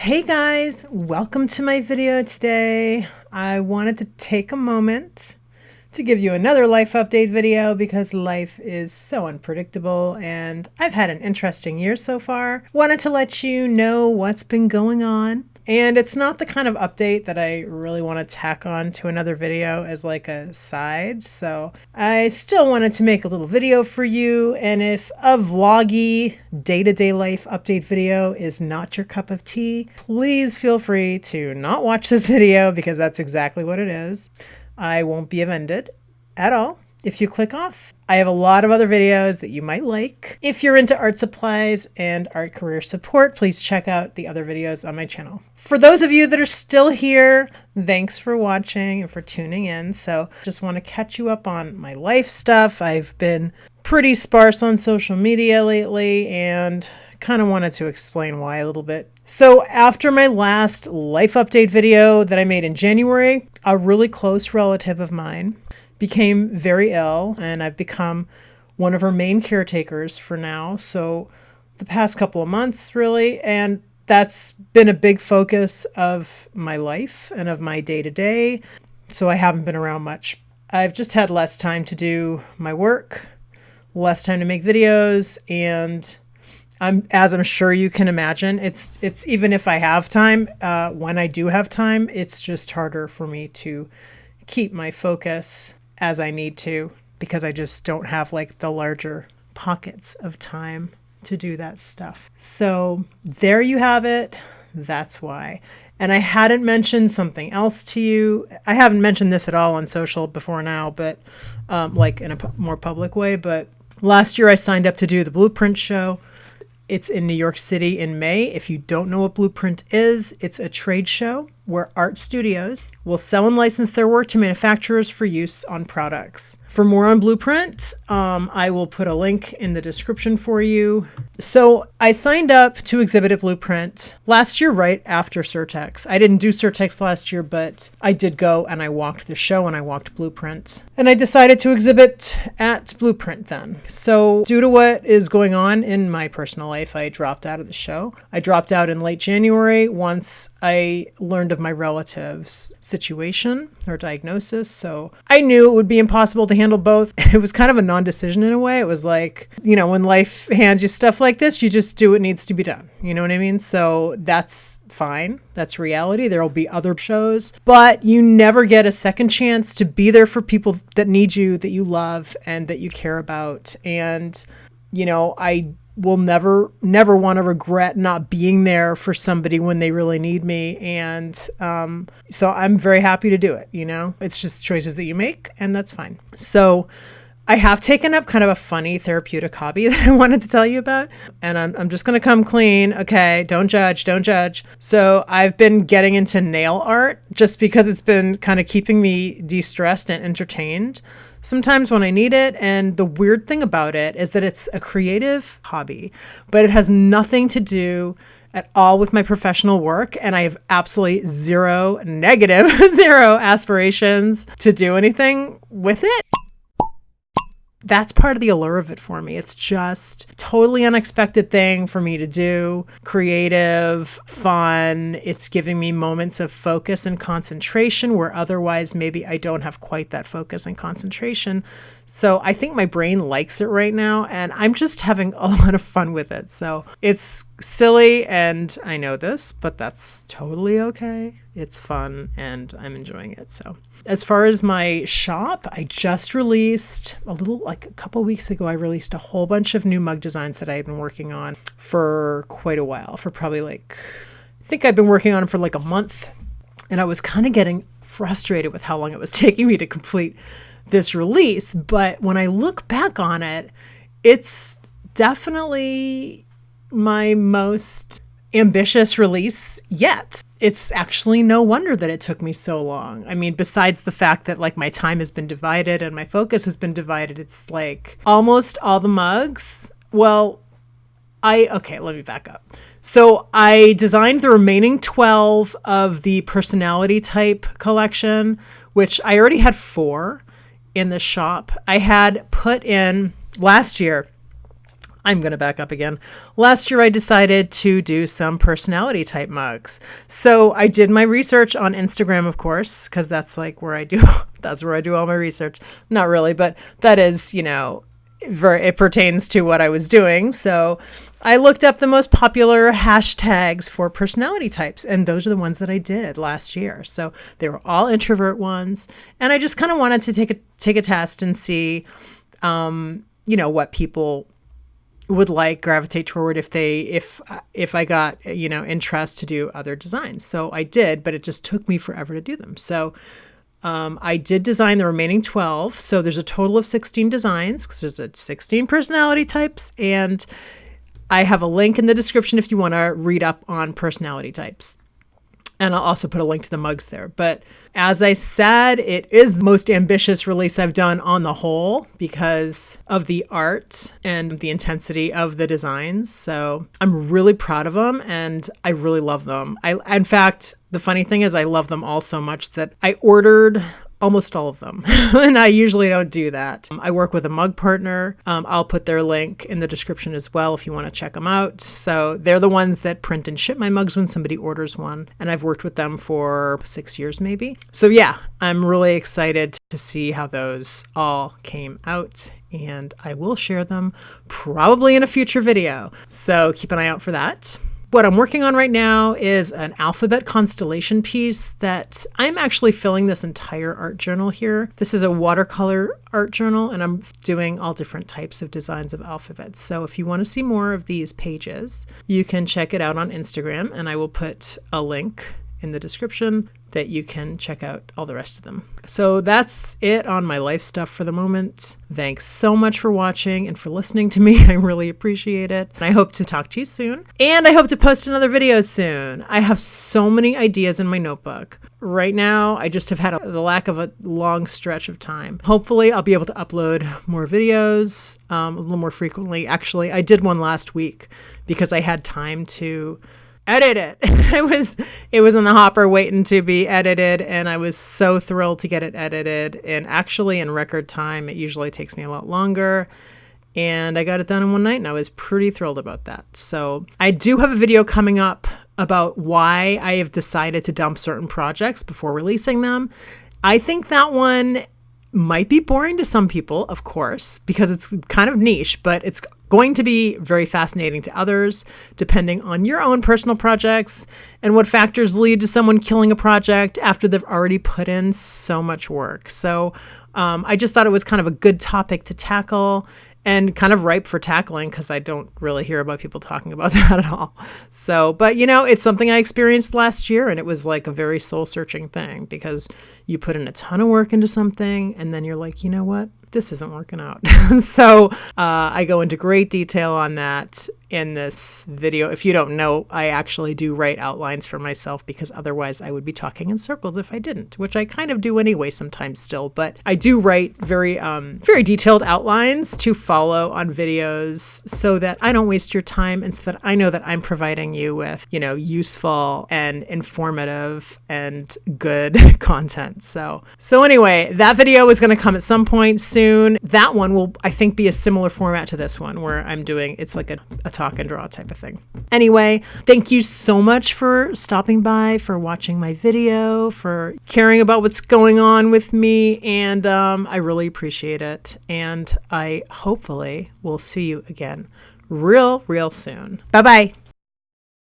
Hey guys, welcome to my video today. I wanted to take a moment to give you another life update video because life is so unpredictable and I've had an interesting year so far. Wanted to let you know what's been going on. And it's not the kind of update that I really want to tack on to another video as like a side. So I still wanted to make a little video for you. And if a vloggy day-to-day life update video is not your cup of tea, please feel free to not watch this video because that's exactly what it is. I won't be offended at all if you click off. I have a lot of other videos that you might like. If you're into art supplies and art career support, please check out the other videos on my channel. For those of you that are still here, thanks for watching and for tuning in. So just want to catch you up on my life stuff. I've been pretty sparse on social media lately and kind of wanted to explain why a little bit. So after my last life update video that I made in January, a really close relative of mine became very ill and I've become one of her main caretakers for now. So the past couple of months really, and that's been a big focus of my life and of my day-to-day. So I haven't been around much. I've just had less time to do my work, less time to make videos, and as I'm sure you can imagine, it's even if I have time, when I do have time, it's just harder for me to keep my focus as I need to because I just don't have like the larger pockets of time to do that stuff. So there you have it. That's why. And I hadn't mentioned something else to you. I haven't mentioned this at all on social before now, but like in a more public way. But last year I signed up to do the Blueprint show. It's in New York City in May. If you don't know what Blueprint is, it's a trade show where art studios will sell and license their work to manufacturers for use on products. For more on Blueprint, I will put a link in the description for you. So I signed up to exhibit at Blueprint last year, right after Surtex. I didn't do Surtex last year, but I did go and I walked the show and I walked Blueprint. And I decided to exhibit at Blueprint then. So due to what is going on in my personal life, I dropped out of the show. I dropped out in late January once I learned of my relative's situation or diagnosis. So I knew it would be impossible to handle both. It was kind of a non-decision in a way. It was like, you know, when life hands you stuff like this, you just do what needs to be done. You know what I mean? So that's fine. That's reality. There will be other shows, but you never get a second chance to be there for people that need you, that you love, and that you care about. And, you know, I will never want to regret not being there for somebody when they really need me. And so I'm very happy to do it. You know, it's just choices that you make, and that's fine. So I have taken up kind of a funny therapeutic hobby that I wanted to tell you about, and I'm just going to come clean. Okay, don't judge. So I've been getting into nail art just because it's been kind of keeping me de-stressed and entertained sometimes when I need it. And the weird thing about it is that it's a creative hobby, but it has nothing to do at all with my professional work. And I have absolutely zero aspirations to do anything with it. That's part of the allure of it for me. It's just a totally unexpected thing for me to do. Creative, fun. It's giving me moments of focus and concentration where otherwise maybe I don't have quite that focus and concentration. So I think my brain likes it right now and I'm just having a lot of fun with it. So it's silly and I know this, but that's totally okay. It's fun and I'm enjoying it. So as far as my shop, I just released a couple weeks ago, I released a whole bunch of new mug designs that I've been working on for quite a while, for probably I think I've been working on them for like a month. And I was kind of getting frustrated with how long it was taking me to complete this release. But when I look back on it, it's definitely my most ambitious release yet. It's actually no wonder that it took me so long. I mean, besides the fact that like my time has been divided and my focus has been divided, it's like almost all the mugs. Well, okay, let me back up. So I designed the remaining 12 of the personality type collection, which I already had 4 in the shop. I had put in last year, I'm going to back up again. Last year, I decided to do some personality type mugs. So I did my research on Instagram, of course, because that's like where I do, that's where I do all my research. Not really, but that is, you know, it pertains to what I was doing. So I looked up the most popular hashtags for personality types, and those are the ones that I did last year. So they were all introvert ones, and I just kind of wanted to take a test and see, you know, what people would like, gravitate toward if I got, you know, interest to do other designs. So I did, but it just took me forever to do them. So I did design the remaining 12. So there's a total of 16 designs because there's 16 personality types. And I have a link in the description if you want to read up on personality types. And I'll also put a link to the mugs there. But as I said, it is the most ambitious release I've done on the whole because of the art and the intensity of the designs. So I'm really proud of them and I really love them. In fact, the funny thing is I love them all so much that I ordered almost all of them. And I usually don't do that. I work with a mug partner. I'll put their link in the description as well if you want to check them out. So they're the ones that print and ship my mugs when somebody orders one. And I've worked with them for 6 years maybe. So yeah, I'm really excited to see how those all came out. And I will share them probably in a future video. So keep an eye out for that. What I'm working on right now is an alphabet constellation piece that I'm actually filling this entire art journal here. This is a watercolor art journal and I'm doing all different types of designs of alphabets. So if you want to see more of these pages, you can check it out on Instagram and I will put a link in the description that you can check out all the rest of them. So that's it on my life stuff for the moment. Thanks so much for watching and for listening to me. I really appreciate it. And I hope to talk to you soon. And I hope to post another video soon. I have so many ideas in my notebook. Right now, I just have had the lack of a long stretch of time. Hopefully, I'll be able to upload more videos a little more frequently. Actually, I did one last week because I had time to edit it. It was in the hopper waiting to be edited and I was so thrilled to get it edited and actually in record time. It usually takes me a lot longer and I got it done in one night and I was pretty thrilled about that. So I do have a video coming up about why I have decided to dump certain projects before releasing them. I think that one might be boring to some people, of course, because it's kind of niche, but it's going to be very fascinating to others, depending on your own personal projects and what factors lead to someone killing a project after they've already put in so much work. So I just thought it was kind of a good topic to tackle and kind of ripe for tackling because I don't really hear about people talking about that at all. So, but you know, it's something I experienced last year and it was like a very soul searching thing because you put in a ton of work into something and then you're like, you know what? This isn't working out. So I go into great detail on that in this video. If you don't know, I actually do write outlines for myself because otherwise I would be talking in circles if I didn't, which I kind of do anyway sometimes still, but I do write very detailed outlines to follow on videos so that I don't waste your time and so that I know that I'm providing you with, you know, useful and informative and good content. So anyway, that video is going to come at some point soon. That one will, I think, be a similar format to this one where I'm doing, it's like a talk and draw type of thing. Anyway, thank you so much for stopping by, for watching my video, for caring about what's going on with me, and I really appreciate it. And I hopefully will see you again real soon. Bye-bye.